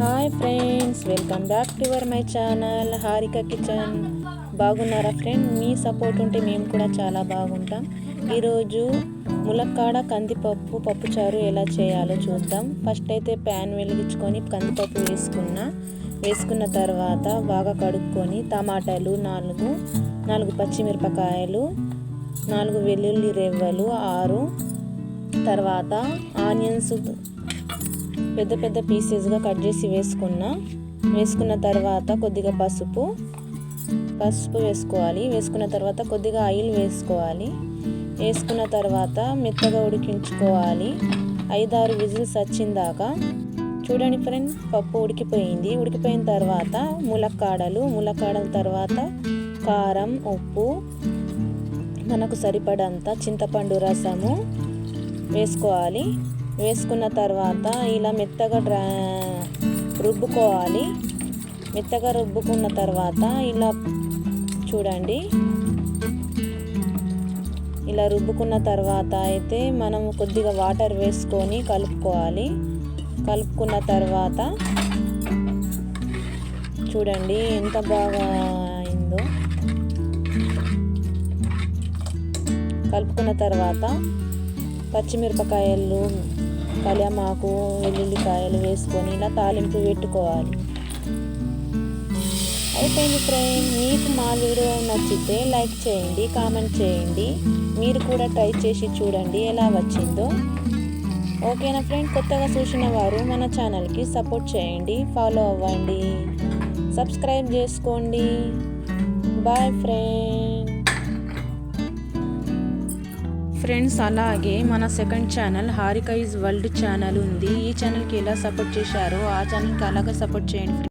Hi friends, welcome back to my channel Harika kitchen. బాగున్నారా friend? మీ support ఉంటే మేము కూడా చాలా బాగుంటాం. ఈరోజు ములక్కాడ కందిపప్పు పప్పుచారు ఎలా చేయాలో చూద్దాం. ఫస్ట్ అయితే ప్యాన్ వెలిగించుకొని కందిపప్పు వేసుకున్న తర్వాత బాగా కడుక్కొని టమాటాలు 4 పచ్చిమిరపకాయలు, 4 వెల్లుల్లి రెవ్వలు, 6 తర్వాత ఆనియన్స్ పెద్ద పీసెస్గా కట్ చేసి వేసుకున్న తర్వాత కొద్దిగా పసుపు వేసుకోవాలి. వేసుకున్న తర్వాత కొద్దిగా ఆయిల్ వేసుకున్న తర్వాత మెత్తగా ఉడికించుకోవాలి. 5-6 విజిల్స్ వచ్చిందాకా. చూడండి ఫ్రెండ్, పప్పు ఉడికిపోయిన తర్వాత ములక్కాడల తర్వాత కారం, ఉప్పు, మనకు సరిపడంత చింతపండు రసము వేసుకోవాలి. వేసుకున్న తర్వాత ఇలా మెత్తగా రుబ్బుకోవాలి. మెత్తగా రుబ్బుకున్న తర్వాత ఇలా చూడండి, ఇలా రుబ్బుకున్న తర్వాత అయితే మనం కొద్దిగా వాటర్ వేసుకొని కలుపుకోవాలి. కలుపుకున్న తర్వాత చూడండి ఎంత బాగా అయిందో. కలుపుకున్న తర్వాత పచ్చిమిరపకాయలు, కళ్యామాకు, వెల్లుల్లికాయలు వేసుకొని ఇలా తాలింపు పెట్టుకోవాలి. అయిపోయింది ఫ్రెండ్. మీకు మా వీడియో నచ్చితే లైక్ చేయండి, కామెంట్ చేయండి. మీరు కూడా ట్రై చేసి చూడండి ఎలా వచ్చిందో. ఓకేనా ఫ్రెండ్? కొత్తగా చూసిన వారు మన ఛానల్కి సపోర్ట్ చేయండి, ఫాలో అవ్వండి, సబ్స్క్రైబ్ చేసుకోండి. Bye friends. అలాగే మన second channel Harika is world channel ఉంది. ఈ ఛానల్కి ఎలా సపోర్ట్ చేశారో ఆ ఛానల్కి అలాగే సపోర్ట్ చేయండి.